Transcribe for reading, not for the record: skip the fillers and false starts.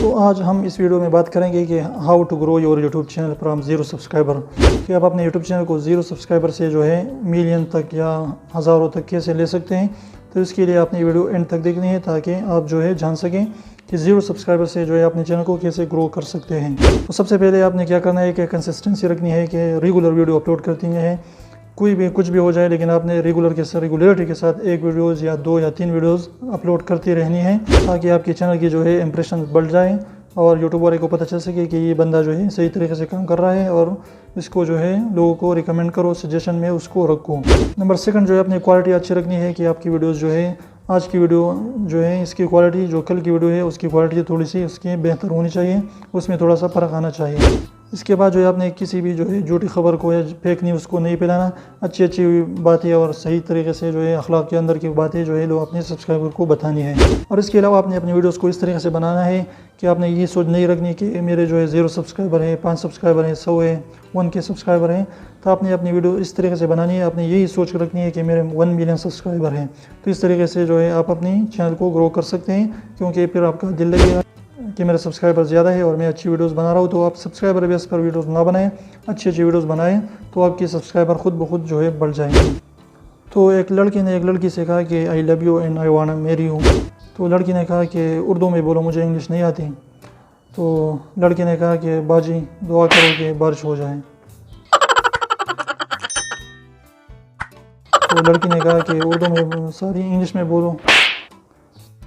तो आज हम इस वीडियो में बात करेंगे कि how to grow your YouTube channel from 0 subscriber, कि आप अपने यूट्यूब चैनल को 0 सब्सक्राइबर से जो है मिलियन तक या हज़ारों तक कैसे ले सकते हैं। तो इसके लिए आपने वीडियो एंड तक देखनी है ताकि आप जो है जान सकें कि 0 सब्सक्राइबर से जो है अपने चैनल को कैसे ग्रो कर सकते हैं। तो सबसे पहले आपने क्या करना है कि कंसिस्टेंसी रखनी है कि रेगुलर वीडियो अपलोड करती हैं। कोई भी कुछ भी हो जाए, लेकिन आपने रेगुलरिटी के साथ एक वीडियोज़ या 2 या 3 वीडियोज़ अपलोड करती रहनी है ताकि आपके चैनल की जो है इंप्रेशन बढ़ जाए और यूट्यूब वाले को पता चल सके कि ये बंदा जो है सही तरीके से काम कर रहा है और इसको जो है लोगों को रिकमेंड करो, सजेशन में उसको रखो। नंबर 2 जो है अपनी क्वालिटी अच्छी रखनी है कि आपकी वीडियोज़ जो है, आज की वीडियो जो है इसकी क्वालिटी जो कल की वीडियो है उसकी क्वालिटी थोड़ी सी उसकी बेहतर होनी चाहिए, उसमें थोड़ा सा फ़र्क आना चाहिए। इसके बाद जो है आपने किसी भी जो है झूठी खबर को या फेक न्यूज़ को नहीं फैलाना। अच्छी बातें और सही तरीके से जो है अखलाक के अंदर की बातें जो है लोग अपने सब्सक्राइबर को बतानी है। और इसके अलावा आपने अपनी वीडियोस को इस तरीके से बनाना है कि आपने ये सोच नहीं रखनी कि मेरे जो है 0 सब्सक्राइबर है, 5 सब्सक्राइबर है, 100 है, 1K सब्सक्राइबर हैं। तो आपने अपनी वीडियो इस तरीके से बनानी है, आपने यही सोच रखनी है कि मेरे 1 मिलियन सब्सक्राइबर हैं। तो इस तरीके से जो है आप अपनी चैनल को ग्रो कर सकते हैं, क्योंकि फिर आपका दिल लगेगा कि मेरे सब्सक्राइबर ज़्यादा है और मैं अच्छी वीडियोस बना रहा हूँ। तो आप सब्सक्राइबर बेस पर वीडियोस ना बनाएं, अच्छी वीडियोस बनाएं तो आपके सब्सक्राइबर खुद ब खुद जो है बढ़ जाएंगे। तो एक लड़के ने एक लड़की से कहा कि I love you and I want to marry you. तो लड़की ने कहा कि उर्दू में बोलो, मुझे इंग्लिश नहीं आती। तो लड़के ने कहा कि बाजी दुआ करो कि बारिश हो जाए। तो लड़की ने कहा कि उर्दू में, सॉरी, इंग्लिश में बोलो।